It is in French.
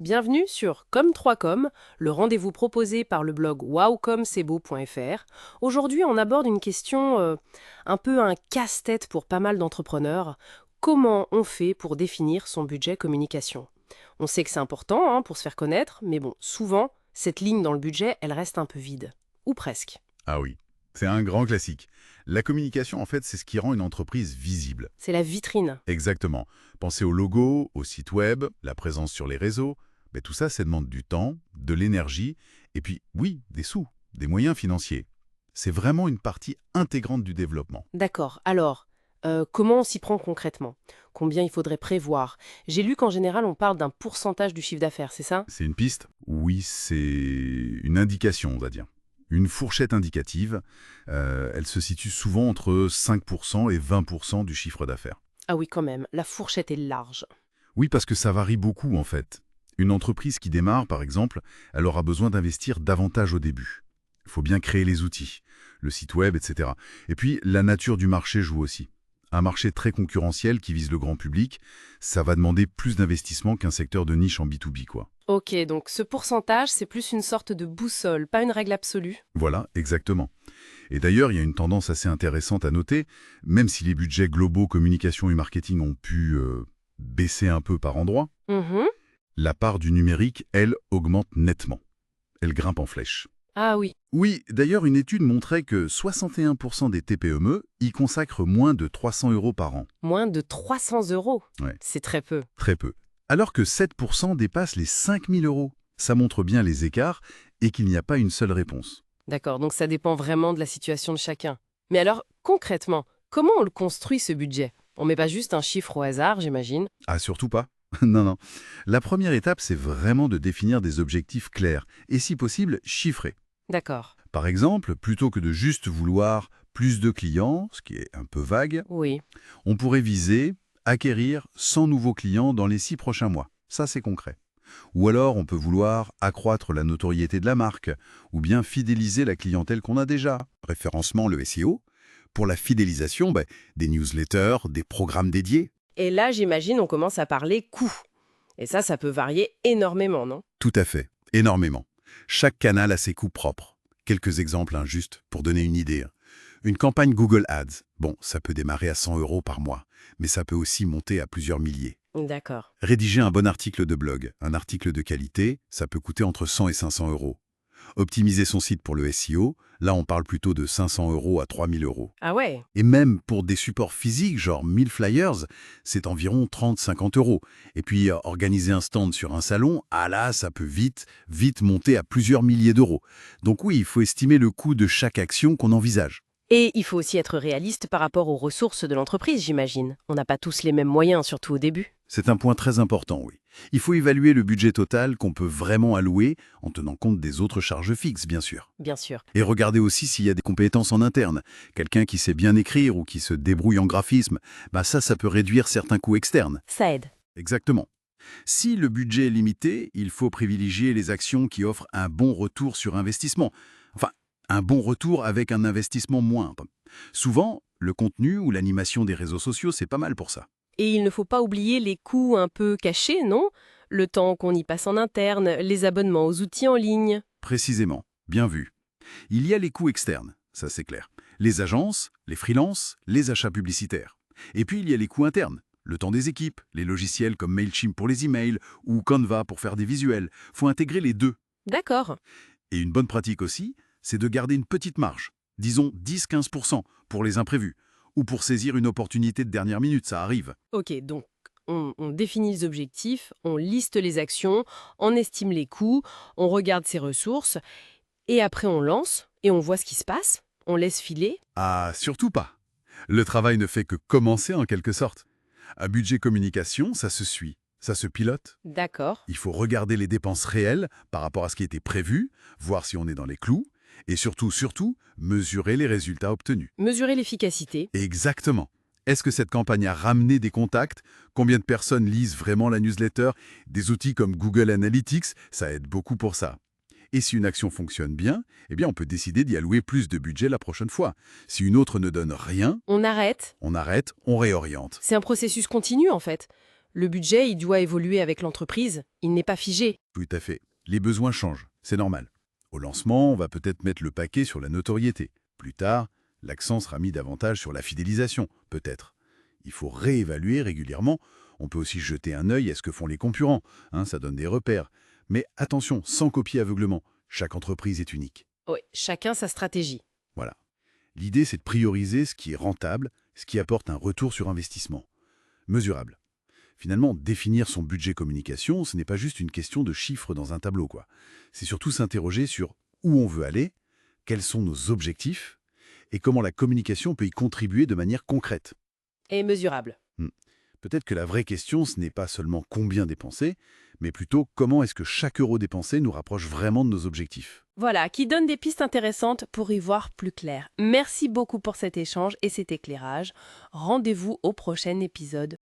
Bienvenue sur Comme3Com, le rendez-vous proposé par le blog wowcomcebo.fr. Aujourd'hui, on aborde une question un peu un casse-tête pour pas mal d'entrepreneurs. Comment on fait pour définir son budget communication? On sait que c'est important pour se faire connaître, mais bon, souvent, cette ligne dans le budget, elle reste un peu vide. Ou presque. Ah oui, c'est un grand classique. La communication, en fait, c'est ce qui rend une entreprise visible. C'est la vitrine. Exactement. Pensez au logo, au site web, la présence sur les réseaux. Mais tout ça, ça demande du temps, de l'énergie, et puis, oui, des sous, des moyens financiers. C'est vraiment une partie intégrante du développement. D'accord. Alors, comment on s'y prend concrètement? Combien il faudrait prévoir? J'ai lu qu'en général, on parle d'un pourcentage du chiffre d'affaires, c'est ça? C'est une piste? Oui, c'est une indication, on va dire. Une fourchette indicative, elle se situe souvent entre 5% et 20% du chiffre d'affaires. Ah oui, quand même, la fourchette est large. Oui, parce que ça varie beaucoup en fait. Une entreprise qui démarre, par exemple, elle aura besoin d'investir davantage au début. Il faut bien créer les outils, le site web, etc. Et puis, la nature du marché joue aussi. Un marché très concurrentiel qui vise le grand public, ça va demander plus d'investissement qu'un secteur de niche en B2B, quoi. Ok, donc ce pourcentage, c'est plus une sorte de boussole, pas une règle absolue. Voilà, exactement. Et d'ailleurs, il y a une tendance assez intéressante à noter, même si les budgets globaux communication et marketing ont pu baisser un peu par endroits, Mhm. la part du numérique, elle, augmente nettement. Elle grimpe en flèche. Ah oui, Oui, d'ailleurs, une étude montrait que 61% des TPME y consacrent moins de 300 euros par an. moins de 300 euros. Ouais, C'est très peu. très peu. Alors que 7% dépassent les 5000 euros. Ça montre bien les écarts et qu'il n'y a pas une seule réponse. D'accord, donc ça dépend vraiment de la situation de chacun. Mais alors, concrètement, comment on le construit ce budget? On met pas juste un chiffre au hasard, j'imagine. Ah, surtout pas. Non, non. La première étape, c'est vraiment de définir des objectifs clairs et, si possible, chiffrés. D'accord. Par exemple, plutôt que de juste vouloir plus de clients, ce qui est un peu vague, Oui. on pourrait viser acquérir 100 nouveaux clients dans les 6 prochains mois. Ça, c'est concret. Ou alors, on peut vouloir accroître la notoriété de la marque, ou bien fidéliser la clientèle qu'on a déjà. Référencement, le SEO. Pour la fidélisation, des newsletters, des programmes dédiés. Et là, j'imagine, on commence à parler coût. Et ça peut varier énormément, non? Tout à fait, énormément. Chaque canal a ses coûts propres. Quelques exemples juste pour donner une idée. Une campagne Google Ads, bon, ça peut démarrer à 100 euros par mois, mais ça peut aussi monter à plusieurs milliers. D'accord. Rédiger un bon article de blog, un article de qualité, ça peut coûter entre 100 et 500 euros. Optimiser son site pour le SEO, là on parle plutôt de 500 euros à 3000 euros. Ah ouais. Et même pour des supports physiques, genre 1000 flyers, c'est environ 30-50 euros. Et puis organiser un stand sur un salon, ah là, ça peut vite monter à plusieurs milliers d'euros. Donc oui, il faut estimer le coût de chaque action qu'on envisage. Et il faut aussi être réaliste par rapport aux ressources de l'entreprise, j'imagine. On n'a pas tous les mêmes moyens, surtout au début. C'est un point très important, oui. Il faut évaluer le budget total qu'on peut vraiment allouer en tenant compte des autres charges fixes, bien sûr. Bien sûr. Et regarder aussi s'il y a des compétences en interne. Quelqu'un qui sait bien écrire ou qui se débrouille en graphisme, ça peut réduire certains coûts externes. Ça aide. Exactement. Si le budget est limité, il faut privilégier les actions qui offrent un bon retour sur investissement. Enfin, un bon retour avec un investissement moindre. Souvent, le contenu ou l'animation des réseaux sociaux, c'est pas mal pour ça. Et il ne faut pas oublier les coûts un peu cachés, non? Le temps qu'on y passe en interne, les abonnements aux outils en ligne. Précisément. Bien vu. Il y a les coûts externes, ça c'est clair. Les agences, les freelances, les achats publicitaires. Et puis il y a les coûts internes. Le temps des équipes, les logiciels comme Mailchimp pour les emails ou Canva pour faire des visuels. Faut intégrer les deux. D'accord. Et une bonne pratique aussi, c'est de garder une petite marge, disons 10-15% pour les imprévus, ou pour saisir une opportunité de dernière minute, ça arrive. Ok, donc on définit les objectifs, on liste les actions, on estime les coûts, on regarde ses ressources, et après on lance, et on voit ce qui se passe, on laisse filer. Ah, surtout pas. Le travail ne fait que commencer en quelque sorte. Un budget communication, ça se suit, ça se pilote. D'accord. Il faut regarder les dépenses réelles par rapport à ce qui était prévu, voir si on est dans les clous, et surtout, mesurer les résultats obtenus. Mesurer l'efficacité. Exactement. Est-ce que cette campagne a ramené des contacts? Combien de personnes lisent vraiment la newsletter? Des outils comme Google Analytics, ça aide beaucoup pour ça. Et si une action fonctionne bien, on peut décider d'y allouer plus de budget la prochaine fois. Si une autre ne donne rien, On arrête. on arrête, on réoriente. C'est un processus continu en fait. Le budget, il doit évoluer avec l'entreprise, il n'est pas figé. Tout à fait. Les besoins changent, c'est normal. Au lancement, on va peut-être mettre le paquet sur la notoriété. Plus tard, l'accent sera mis davantage sur la fidélisation, peut-être. Il faut réévaluer régulièrement. On peut aussi jeter un œil à ce que font les concurrents. Ça donne des repères. Mais attention, sans copier aveuglement. Chaque entreprise est unique. Oui, chacun sa stratégie. Voilà. L'idée, c'est de prioriser ce qui est rentable, ce qui apporte un retour sur investissement. Mesurable. Finalement, définir son budget communication, ce n'est pas juste une question de chiffres dans un tableau, quoi. C'est surtout s'interroger sur où on veut aller, quels sont nos objectifs, et comment la communication peut y contribuer de manière concrète. Et mesurable. Hmm. Peut-être que la vraie question, ce n'est pas seulement combien dépenser, mais plutôt comment est-ce que chaque euro dépensé nous rapproche vraiment de nos objectifs. Voilà, qui donne des pistes intéressantes pour y voir plus clair. Merci beaucoup pour cet échange et cet éclairage. Rendez-vous au prochain épisode.